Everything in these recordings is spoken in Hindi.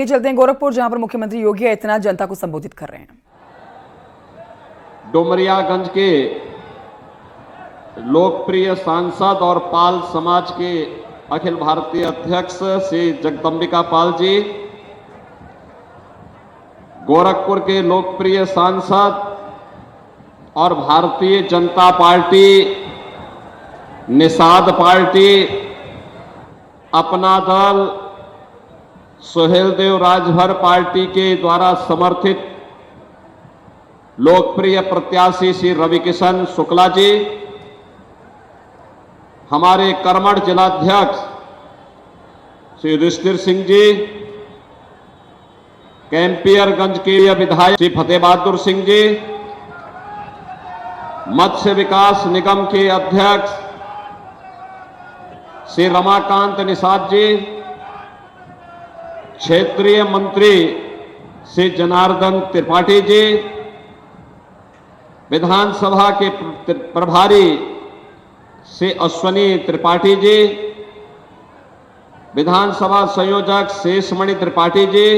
चलते हैं गोरखपुर, जहां पर मुख्यमंत्री योगी आदित्यनाथ जनता को संबोधित कर रहे हैं। डुमरियागंज के लोकप्रिय सांसद और पाल समाज के अखिल भारतीय अध्यक्ष श्री जगदंबिका पाल जी, गोरखपुर के लोकप्रिय सांसद और भारतीय जनता पार्टी, निषाद पार्टी, अपना दल, सुहेलदेव राजभर पार्टी के द्वारा समर्थित लोकप्रिय प्रत्याशी श्री रविकिशन शुक्ला जी, हमारे कर्मठ जिलाध्यक्ष श्री युधिष्ठिर सिंह जी, कैंपियरगंज के विधायक श्री फतेह बहादुर सिंह जी, मत्स्य विकास निगम के अध्यक्ष श्री रमाकांत निषाद जी, क्षेत्रीय मंत्री श्री जनार्दन त्रिपाठी जी, विधानसभा के प्रभारी श्री अश्वनी त्रिपाठी जी, विधानसभा संयोजक शेषमणि त्रिपाठी जी,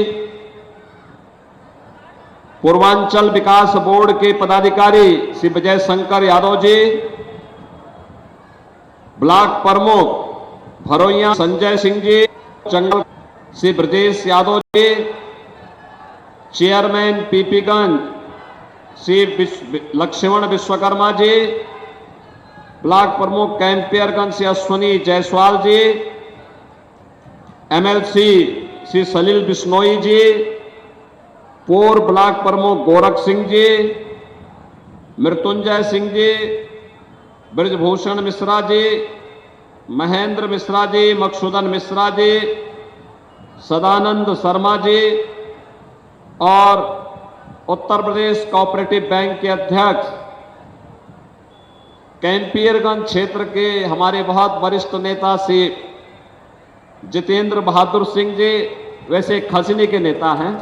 पूर्वांचल विकास बोर्ड के पदाधिकारी श्री विजय शंकर यादव जी, ब्लॉक प्रमुख भरोइया संजय सिंह जी, जंगल श्री ब्रजेश यादव जी, चेयरमैन पीपीगंज श्री लक्ष्मण विश्वकर्मा जी, ब्लॉक प्रमुख कैंपियरगंज से अश्वनी जायसवाल जी, एमएलसी श्री सलील बिश्नोई जी, पूर्व ब्लॉक प्रमुख गोरख सिंह जी, मृत्युंजय सिंह जी, ब्रजभूषण मिश्रा जी, महेंद्र मिश्रा जी, मकसूदन मिश्रा जी, सदानंद शर्मा जी और उत्तर प्रदेश कोऑपरेटिव बैंक के अध्यक्ष, कैंपियरगंज क्षेत्र के हमारे बहुत वरिष्ठ नेता श्री जितेंद्र बहादुर सिंह जी, वैसे खसनी के नेता हैं,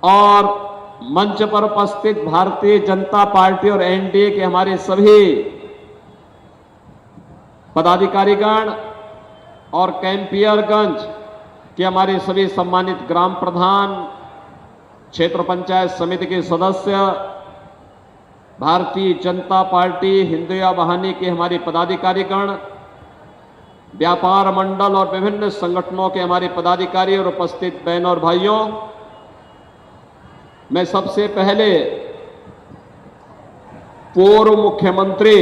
और मंच पर उपस्थित भारतीय जनता पार्टी और एनडीए के हमारे सभी पदाधिकारीगण और कैंपियरगंज के हमारे सभी सम्मानित ग्राम प्रधान, क्षेत्र पंचायत समिति के सदस्य, भारतीय जनता पार्टी हिंदुया बहानी के हमारे पदाधिकारीगण, व्यापार मंडल और विभिन्न संगठनों के हमारे पदाधिकारी और उपस्थित बहनों और भाइयों, मैं सबसे पहले पूर्व मुख्यमंत्री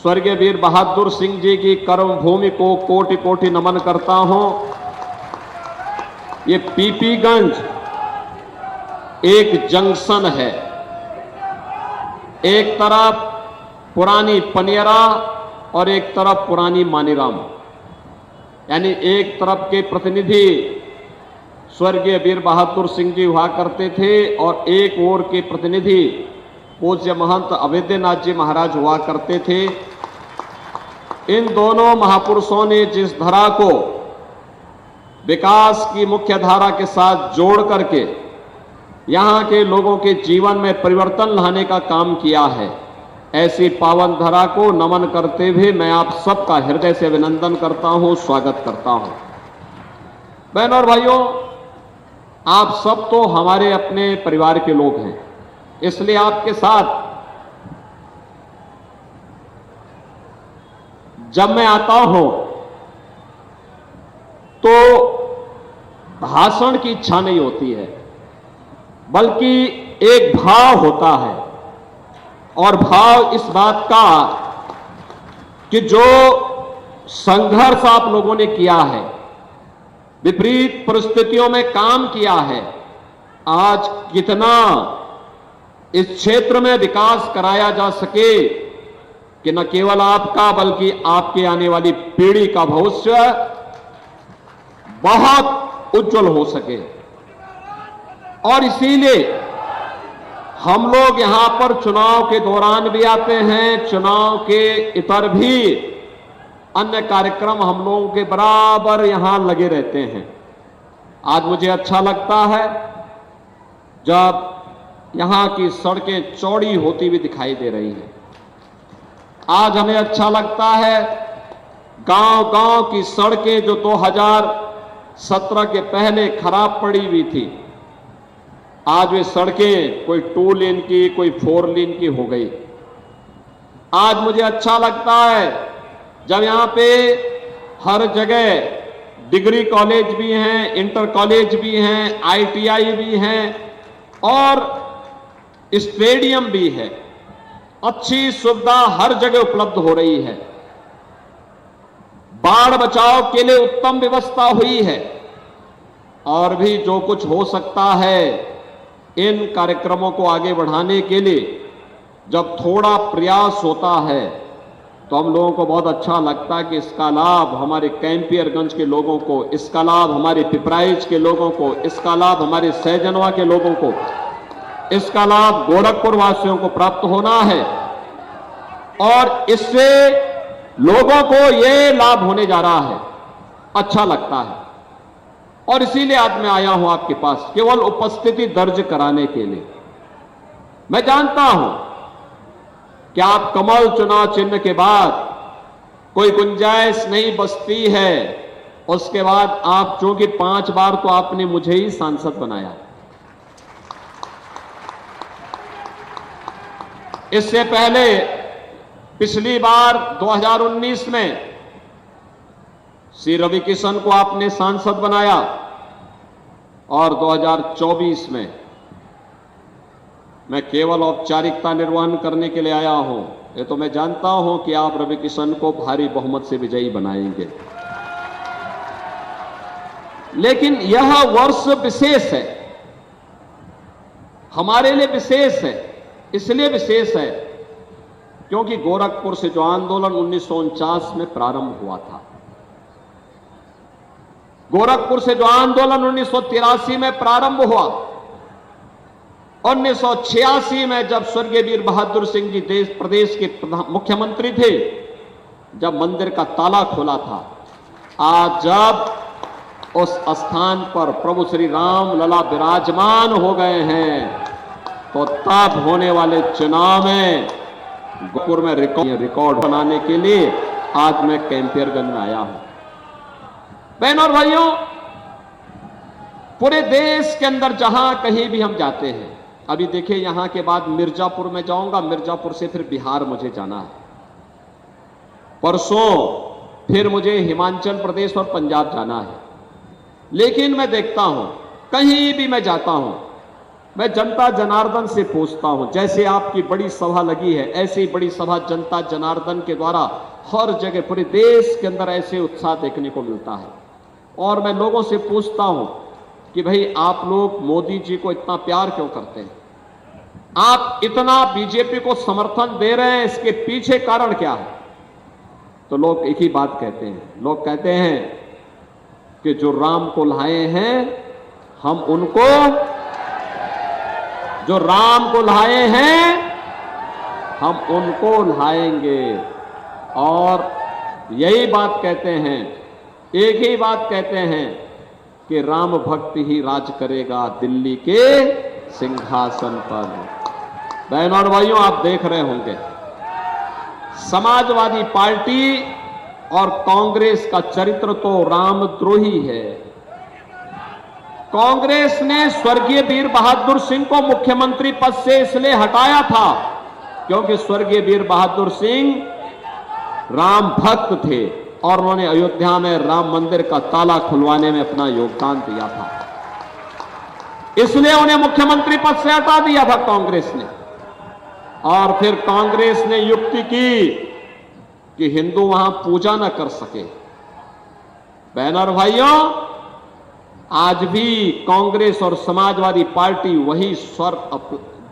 स्वर्गीय वीर बहादुर सिंह जी की कर्मभूमि को कोटि कोटि नमन करता हूं। ये पीपीगंज एक जंक्शन है, एक तरफ पुरानी पनियरा और एक तरफ पुरानी मानीराम, यानी एक तरफ के प्रतिनिधि स्वर्गीय वीर बहादुर सिंह जी हुआ करते थे और एक ओर के प्रतिनिधि पूज्य महंत अवैधनाथ जी महाराज हुआ करते थे। इन दोनों महापुरुषों ने जिस धरा को विकास की मुख्य धारा के साथ जोड़ करके यहां के लोगों के जीवन में परिवर्तन लाने का काम किया है, ऐसी पावन धरा को नमन करते हुए मैं आप सबका हृदय से अभिनंदन करता हूं, स्वागत करता हूं। बहनों और भाइयों, आप सब तो हमारे अपने परिवार के लोग हैं, इसलिए आपके साथ जब मैं आता हूं तो भाषण की इच्छा नहीं होती है, बल्कि एक भाव होता है, और भाव इस बात का कि जो संघर्ष आप लोगों ने किया है, विपरीत परिस्थितियों में काम किया है, आज कितना इस क्षेत्र में विकास कराया जा सके कि न केवल आपका बल्कि आपके आने वाली पीढ़ी का भविष्य बहुत उज्जवल हो सके। और इसीलिए हम लोग यहां पर चुनाव के दौरान भी आते हैं, चुनाव के इतर भी अन्य कार्यक्रम हम लोगों के बराबर यहां लगे रहते हैं। आज मुझे अच्छा लगता है जब यहां की सड़कें चौड़ी होती हुई दिखाई दे रही हैं। आज हमें अच्छा लगता है गांव-गांव की सड़कें जो 17 के पहले खराब पड़ी हुई थी, आज वे सड़कें कोई 2 लेन की, कोई 4 लेन की हो गई। आज मुझे अच्छा लगता है जब यहां पे हर जगह डिग्री कॉलेज भी हैं, इंटर कॉलेज भी हैं, ITI भी हैं और स्टेडियम भी है। अच्छी सुविधा हर जगह उपलब्ध हो रही है। बाढ़ बचाव के लिए उत्तम व्यवस्था हुई है। और भी जो कुछ हो सकता है इन कार्यक्रमों को आगे बढ़ाने के लिए जब थोड़ा प्रयास होता है तो हम लोगों को बहुत अच्छा लगता है कि इसका लाभ हमारे कैंपियरगंज के लोगों को, इसका लाभ हमारे पिपराइच के लोगों को, इसका लाभ हमारे सहजनवा के लोगों को, इसका लाभ गोरखपुर वासियों को प्राप्त होना है। और इससे लोगों को यह लाभ होने जा रहा है, अच्छा लगता है। और इसीलिए आज मैं आया हूं आपके पास केवल उपस्थिति दर्ज कराने के लिए। मैं जानता हूं कि आप कमल चुनाव चिन्ह के बाद कोई गुंजाइश नहीं बचती है, उसके बाद आप चूंकि 5 बार तो आपने मुझे ही सांसद बनाया। इससे पहले पिछली बार 2019 में श्री रवि किशन को आपने सांसद बनाया और 2024 में मैं केवल औपचारिकता निर्वहन करने के लिए आया हूं। ये तो मैं जानता हूं कि आप रवि किशन को भारी बहुमत से विजयी बनाएंगे, लेकिन यह वर्ष विशेष है, हमारे लिए विशेष है। इसलिए विशेष है क्योंकि गोरखपुर से जो आंदोलन 1949 में प्रारंभ हुआ था, गोरखपुर से जो आंदोलन 1983 में प्रारंभ हुआ, 1986 में जब स्वर्गीय वीर बहादुर सिंह जी प्रदेश के मुख्यमंत्री थे, जब मंदिर का ताला खोला था, आज जब उस स्थान पर प्रभु श्री राम लला विराजमान हो गए हैं, तो तब होने वाले चुनाव में गोरखपुर में रिकॉर्ड बनाने के लिए आज मैं कैंपियरगंज में आया हूं। बहनों और भाइयों, पूरे देश के अंदर जहां कहीं भी हम जाते हैं, अभी देखिए यहां के बाद मिर्जापुर में जाऊंगा, मिर्जापुर से फिर बिहार मुझे जाना है, परसों फिर मुझे हिमाचल प्रदेश और पंजाब जाना है। लेकिन मैं देखता हूं, कहीं भी मैं जाता हूं, मैं जनता जनार्दन से पूछता हूं, जैसे आपकी बड़ी सभा लगी है, ऐसी बड़ी सभा जनता जनार्दन के द्वारा हर जगह पूरे देश के अंदर ऐसे उत्साह देखने को मिलता है। और मैं लोगों से पूछता हूं कि भाई आप लोग मोदी जी को इतना प्यार क्यों करते हैं, आप इतना बीजेपी को समर्थन दे रहे हैं, इसके पीछे कारण क्या है? तो लोग एक ही बात कहते हैं, लोग कहते हैं कि जो राम को लाए हैं हम उनको, जो राम को लाए हैं हम उनको लाएंगे। और यही बात कहते हैं, एक ही बात कहते हैं कि राम भक्त ही राज करेगा दिल्ली के सिंहासन पर। बहनों और भाइयों, आप देख रहे होंगे समाजवादी पार्टी और कांग्रेस का चरित्र तो रामद्रोही है। कांग्रेस ने स्वर्गीय वीर बहादुर सिंह को मुख्यमंत्री पद से इसलिए हटाया था क्योंकि स्वर्गीय वीर बहादुर सिंह राम भक्त थे और उन्होंने अयोध्या में राम मंदिर का ताला खुलवाने में अपना योगदान दिया था, इसलिए उन्हें मुख्यमंत्री पद से हटा दिया था कांग्रेस ने। और फिर कांग्रेस ने युक्ति की कि हिंदू वहां पूजा न कर सके। बहनों और भाइयों, आज भी कांग्रेस और समाजवादी पार्टी वही स्वर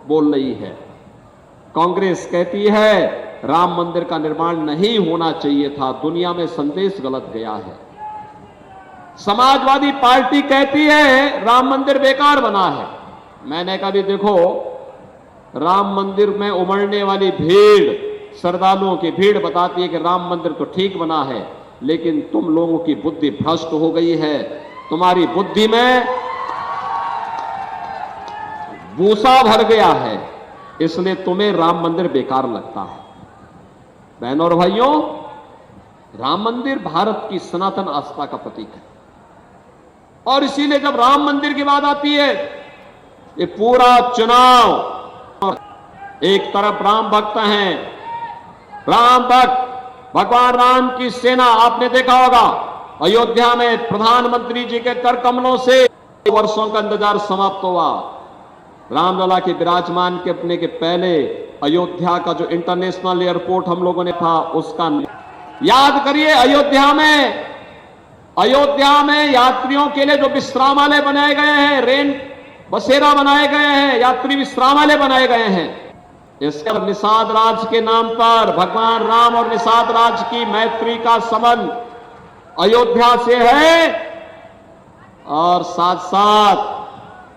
बोल रही है। कांग्रेस कहती है राम मंदिर का निर्माण नहीं होना चाहिए था, दुनिया में संदेश गलत गया है। समाजवादी पार्टी कहती है राम मंदिर बेकार बना है। मैंने कहा भी देखो, राम मंदिर में उमड़ने वाली भीड़, श्रद्धालुओं की भीड़ बताती है कि राम मंदिर तो ठीक बना है, लेकिन तुम लोगों की बुद्धि भ्रष्ट हो गई है, तुम्हारी बुद्धि में भूसा भर गया है, इसलिए तुम्हें राम मंदिर बेकार लगता है। बहनों और भाइयों, राम मंदिर भारत की सनातन आस्था का प्रतीक है। और इसीलिए जब राम मंदिर की बात आती है, ये पूरा चुनाव, एक तरफ राम भक्त हैं, राम भक्त, भगवान राम की सेना। आपने देखा होगा अयोध्या में प्रधानमंत्री जी के कर कमलों से वर्षों का इंतजार समाप्त हुआ। रामलला के विराजमान के अपने के पहले अयोध्या का जो इंटरनेशनल एयरपोर्ट हम लोगों ने था, उसका याद करिए। अयोध्या में यात्रियों के लिए जो विश्रामालय बनाए गए हैं, रेन बसेरा बनाए गए हैं, यात्री विश्रामालय बनाए गए हैं, इसका निषाद राज के नाम पर भगवान राम और निषाद राज की मैत्री का संबंध अयोध्या से है। और साथ साथ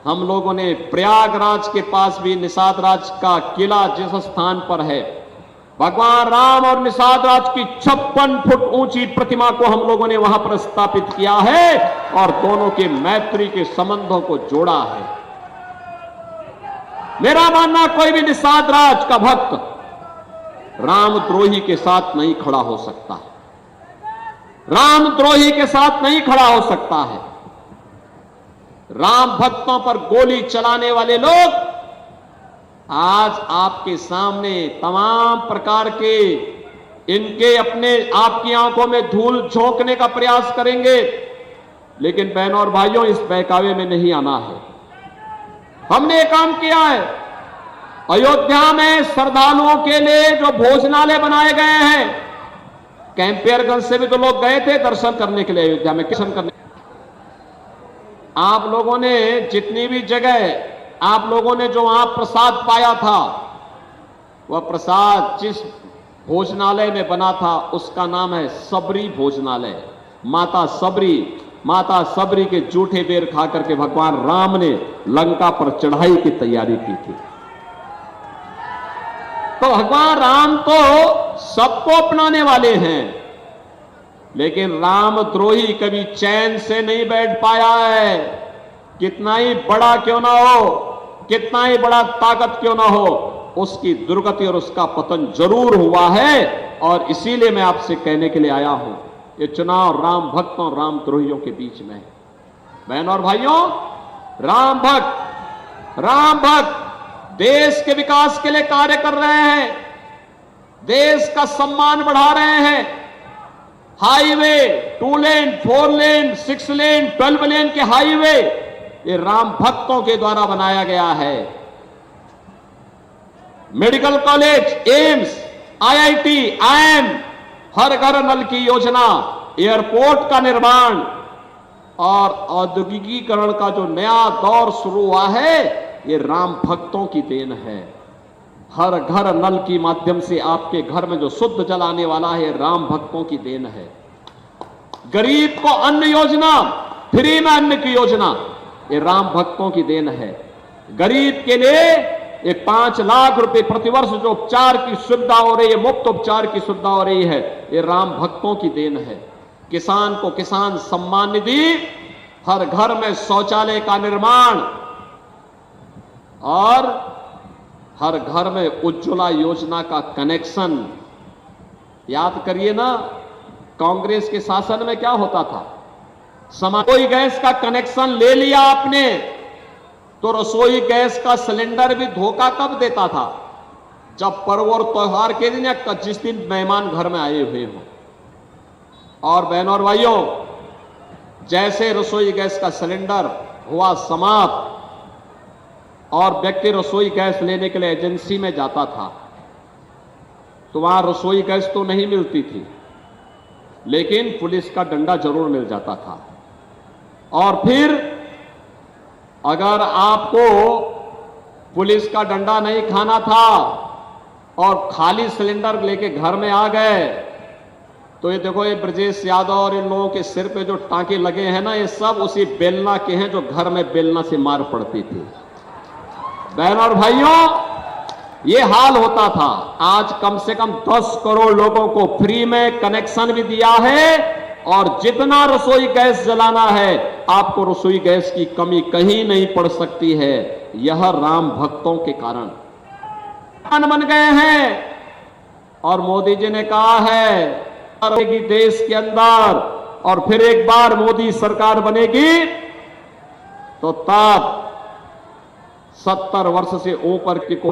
हम लोगों ने प्रयागराज के पास भी निषाद राज का किला जिस स्थान पर है, भगवान राम और निषाद राज की 56 फुट ऊंची प्रतिमा को हम लोगों ने वहां पर स्थापित किया है और दोनों के मैत्री के संबंधों को जोड़ा है। मेरा मानना, कोई भी निषाद राज का भक्त रामद्रोही के साथ नहीं खड़ा हो सकता, रामद्रोही के साथ नहीं खड़ा हो सकता है। राम भक्तों पर गोली चलाने वाले लोग आज आपके सामने तमाम प्रकार के इनके अपने आपकी आंखों में धूल झोंकने का प्रयास करेंगे, लेकिन बहनों और भाइयों, इस बहकावे में नहीं आना है। हमने एक काम किया है, अयोध्या में श्रद्धालुओं के लिए जो भोजनालय बनाए गए हैं, कैंपियरगंज से भी तो लोग गए थे दर्शन करने के लिए अयोध्या में, दर्शन करने। आप लोगों ने जितनी भी जगह आप लोगों ने जो वहां प्रसाद पाया था, वह प्रसाद जिस भोजनालय में बना था उसका नाम है सबरी भोजनालय। माता सबरी के जूठे बेर खा करके भगवान राम ने लंका पर चढ़ाई की तैयारी की थी। तो भगवान राम तो सबको अपनाने वाले हैं, लेकिन रामद्रोही कभी चैन से नहीं बैठ पाया है। कितना ही बड़ा क्यों ना हो, कितना ही बड़ा ताकत क्यों ना हो, उसकी दुर्गति और उसका पतन जरूर हुआ है। और इसीलिए मैं आपसे कहने के लिए आया हूं, ये चुनाव राम भक्तों और रामद्रोहियों के बीच में है। बहनों और भाइयों, राम भक्त देश के विकास के लिए कार्य कर रहे हैं, देश का सम्मान बढ़ा रहे हैं। हाईवे 2 लेन, 4 लेन, 6 लेन, 12 लेन के हाईवे ये राम भक्तों के द्वारा बनाया गया है। Medical college, AIIMS, IIT, IIM, हर घर नल की योजना, एयरपोर्ट का निर्माण और औद्योगिकीकरण का जो नया दौर शुरू हुआ है, ये राम भक्तों की देन है। हर घर नल की माध्यम से आपके घर में जो शुद्ध जल आने वाला है, राम भक्तों की देन है। गरीब को अन्न योजना, फ्री में अन्न की योजना, ये राम भक्तों की देन है। गरीब के लिए ये 5 लाख रुपए प्रतिवर्ष जो उपचार की सुविधा हो रही है, मुफ्त उपचार की सुविधा हो रही है, ये राम भक्तों की देन है। किसान को किसान सम्मान निधि, हर घर में शौचालय का निर्माण और हर घर में उज्ज्वला योजना का कनेक्शन। याद करिए ना, कांग्रेस के शासन में क्या होता था, रसोई गैस का कनेक्शन ले लिया आपने तो रसोई गैस का सिलेंडर भी धोखा कब देता था, जब पर्व और त्योहार के दिन या जिस दिन मेहमान घर में आए हुए हों। और बहनों और भाइयों, जैसे रसोई गैस का सिलेंडर हुआ समाप्त और व्यक्ति रसोई गैस लेने के लिए एजेंसी में जाता था, तो वहां रसोई गैस तो नहीं मिलती थी, लेकिन पुलिस का डंडा जरूर मिल जाता था। और फिर अगर आपको पुलिस का डंडा नहीं खाना था और खाली सिलेंडर लेके घर में आ गए, तो ये देखो, ये ब्रजेश यादव और इन लोगों के सिर पे जो टांके लगे हैं ना, ये सब उसी बेलना के हैं जो घर में बेलना से मार पड़ती थी। बहनों और भाइयों, ये हाल होता था। आज कम से कम 10 करोड़ लोगों को फ्री में कनेक्शन भी दिया है और जितना रसोई गैस जलाना है, आपको रसोई गैस की कमी कहीं नहीं पड़ सकती है। यह राम भक्तों के कारण बन गए हैं। और मोदी जी ने कहा है कि देश के अंदर और फिर एक बार मोदी सरकार बनेगी तो तब 70 वर्ष से ऊपर की को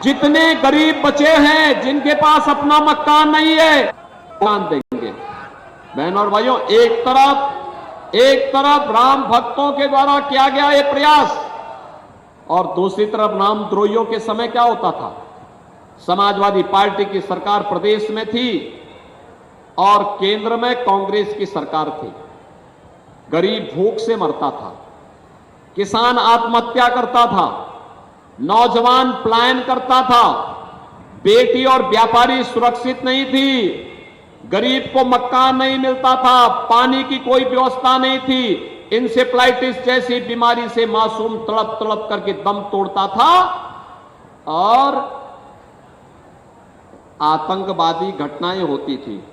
जितने गरीब बचे हैं, जिनके पास अपना मकान नहीं है, मकान देंगे। बहनों और भाइयों, एक तरफ राम भक्तों के द्वारा किया गया ये प्रयास, और दूसरी तरफ रामद्रोहियों के समय क्या होता था? समाजवादी पार्टी की सरकार प्रदेश में थी और केंद्र में कांग्रेस की सरकार थी। गरीब भूख से मरता था, किसान आत्महत्या करता था, नौजवान पलायन करता था, बेटी और व्यापारी सुरक्षित नहीं थी, गरीब को मकान नहीं मिलता था, पानी की कोई व्यवस्था नहीं थी, इंसेफ्लाइटिस जैसी बीमारी से मासूम तड़प तड़प करके दम तोड़ता था, और आतंकवादी घटनाएं होती थी।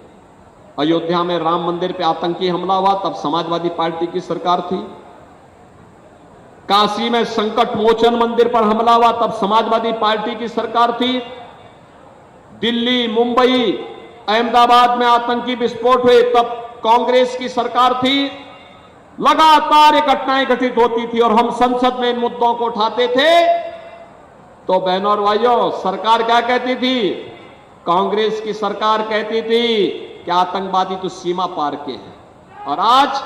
अयोध्या में राम मंदिर पे आतंकी हमला हुआ, तब समाजवादी पार्टी की सरकार थी। काशी में संकट मोचन मंदिर पर हमला हुआ, तब समाजवादी पार्टी की सरकार थी। दिल्ली, मुंबई, अहमदाबाद में आतंकी विस्फोट हुए, तब कांग्रेस की सरकार थी। लगातार ये घटनाएं घटित होती थी और हम संसद में इन मुद्दों को उठाते थे। तो बहनों और भाइयों, सरकार क्या कहती थी? कांग्रेस की सरकार कहती थी कि आतंकवादी तो सीमा पार के हैं, और आज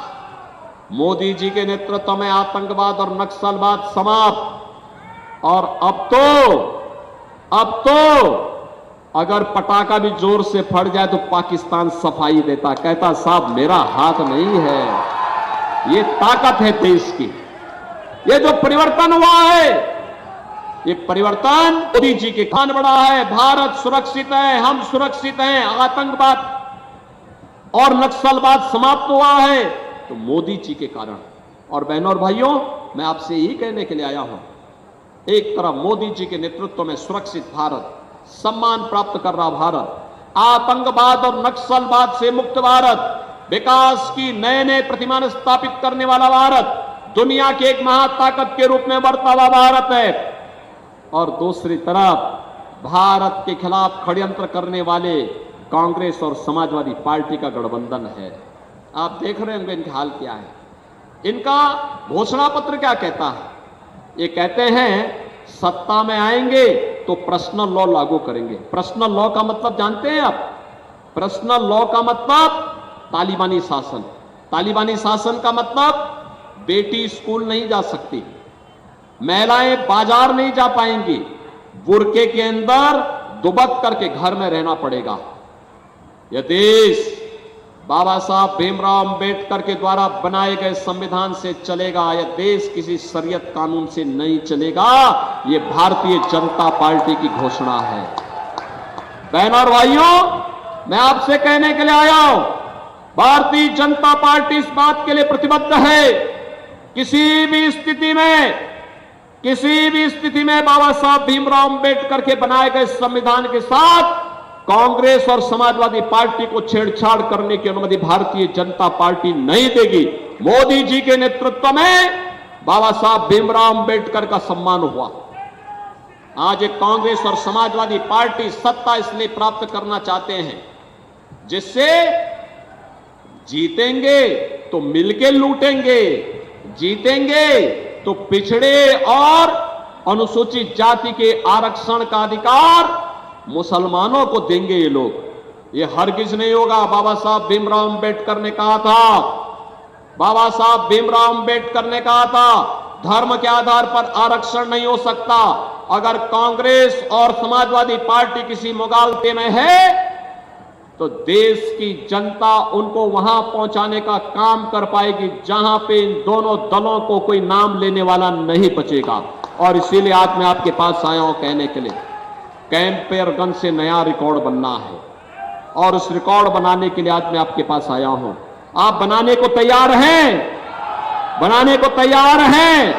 मोदी जी के नेतृत्व में आतंकवाद और नक्सलवाद समाप्त। और अब तो अगर पटाखा भी जोर से फट जाए तो पाकिस्तान सफाई देता, कहता साहब मेरा हाथ नहीं है। ये ताकत है देश की। ये जो परिवर्तन हुआ है, ये परिवर्तन मोदी जी के खान बढ़ा है। भारत सुरक्षित है, हम सुरक्षित हैं, आतंकवाद और नक्सलवाद समाप्त हुआ है तो मोदी जी के कारण। और बहनों और भाइयों, मैं आपसे यही कहने के लिए आया हूं, एक तरफ मोदी जी के नेतृत्व में सुरक्षित भारत, सम्मान प्राप्त कर रहा भारत, आतंकवाद और नक्सलवाद से मुक्त भारत, विकास की नए नए प्रतिमान स्थापित करने वाला भारत, दुनिया की एक महाताकत के रूप में बढ़ता हुआ भारत है। और दूसरी तरफ भारत के खिलाफ षड्यंत्र करने वाले कांग्रेस और समाजवादी पार्टी का गठबंधन है। आप देख रहे होंगे इनका हाल क्या है। इनका घोषणा पत्र क्या कहता है? ये कहते हैं सत्ता में आएंगे तो पर्सनल लॉ लागू करेंगे। पर्सनल लॉ का मतलब जानते हैं आप? पर्सनल लॉ का मतलब तालिबानी शासन। तालिबानी शासन का मतलब बेटी स्कूल नहीं जा सकती, महिलाएं बाजार नहीं जा पाएंगी, बुर्के के अंदर दुबक करके घर में रहना पड़ेगा। यह देश बाबा साहब भीमराव अंबेडकर के द्वारा बनाए गए संविधान से चलेगा। यह देश किसी शरीयत कानून से नहीं चलेगा। यह भारतीय जनता पार्टी की घोषणा है। बहनों और भाइयों, मैं आपसे कहने के लिए आया हूं, भारतीय जनता पार्टी इस बात के लिए प्रतिबद्ध है, किसी भी स्थिति में बाबा साहब भीमराव अंबेडकर के बनाए गए संविधान के साथ कांग्रेस और समाजवादी पार्टी को छेड़छाड़ करने की अनुमति भारतीय जनता पार्टी नहीं देगी। मोदी जी के नेतृत्व में बाबा साहब भीमराव अंबेडकर का सम्मान हुआ। आज एक कांग्रेस और समाजवादी पार्टी सत्ता इसलिए प्राप्त करना चाहते हैं जिससे जीतेंगे तो मिलके लूटेंगे, जीतेंगे तो पिछड़े और अनुसूचित जाति के आरक्षण का अधिकार मुसलमानों को देंगे ये लोग। ये हरगिज नहीं होगा। बाबा साहब भीमराव अंबेडकर ने कहा था, बाबा साहब भीमराव अंबेडकर ने कहा था, धर्म के आधार पर आरक्षण नहीं हो सकता। अगर कांग्रेस और समाजवादी पार्टी किसी मुगालते में है तो देश की जनता उनको वहां पहुंचाने का काम कर पाएगी जहां पे इन दोनों दलों को कोई नाम लेने वाला नहीं बचेगा। और इसीलिए आज मैं आपके पास आया हूं कहने के लिए, कैंपेयरगंज से नया रिकॉर्ड बनना है और उस रिकॉर्ड बनाने के लिए आज मैं आपके पास आया हूं। आप बनाने को तैयार हैं? बनाने को तैयार हैं?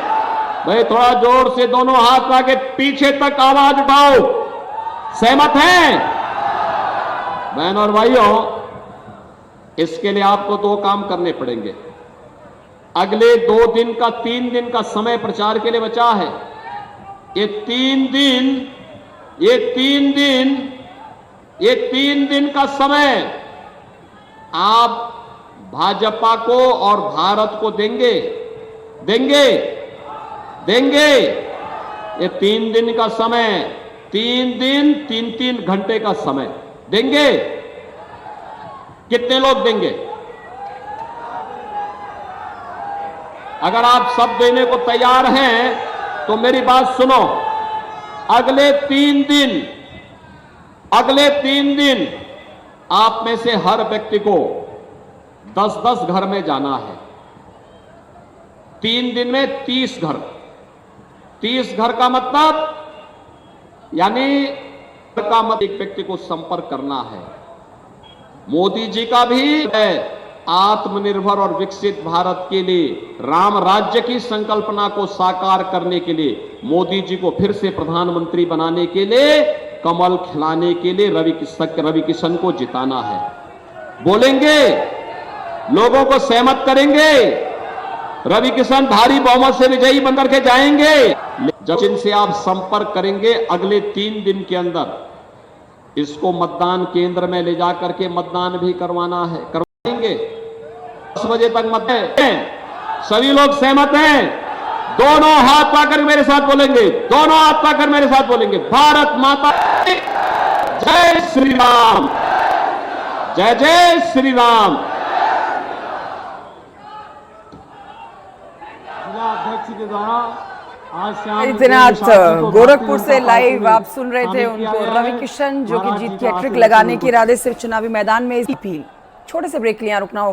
भाई थोड़ा जोर से दोनों हाथ आगे पीछे तक आवाज उठाओ। सहमत हैं? बहन और भाइयों, इसके लिए आपको दो काम करने पड़ेंगे। अगले 3 दिन का समय प्रचार के लिए बचा है। ये तीन दिन का समय आप भाजपा को और भारत को देंगे। देंगे देंगे। ये 3 दिन का समय, 3 दिन 3-3 घंटे का समय देंगे। कितने लोग देंगे? अगर आप सब देने को तैयार हैं तो मेरी बात सुनो। अगले 3 दिन आप में से हर व्यक्ति को 10-10 घर में जाना है। 3 दिन में 30 घर। 30 घर का मतलब यानी एक व्यक्ति को संपर्क करना है। मोदी जी का भी है आत्मनिर्भर और विकसित भारत के लिए, राम राज्य की संकल्पना को साकार करने के लिए, मोदी जी को फिर से प्रधानमंत्री बनाने के लिए, कमल खिलाने के लिए रवि किशन को जिताना है। बोलेंगे, लोगों को सहमत करेंगे, रवि किशन भारी बहुमत से विजयी बनकर के जाएंगे। जब जिनसे आप संपर्क करेंगे अगले 3 दिन के अंदर इसको मतदान केंद्र में ले जाकर के मतदान भी करवाना है, करवाएंगे। 10 बजे तक मतदान। सभी लोग सहमत हैं? दोनों हाथ पाकर मेरे साथ बोलेंगे, दोनों हाथ पाकर मेरे साथ बोलेंगे, भारत माता जय श्री राम, जय जय श्री राम। जिला अध्यक्ष के द्वारा आज शाम आदित्यनाथ गोरखपुर से लाइव आप सुन रहे थे उनको, रवि किशन जो कि जीत की हैट्रिक लगाने के इरादे से चुनावी मैदान में अपील। छोटे से ब्रेक के लिए यहाँ रुकना होगा।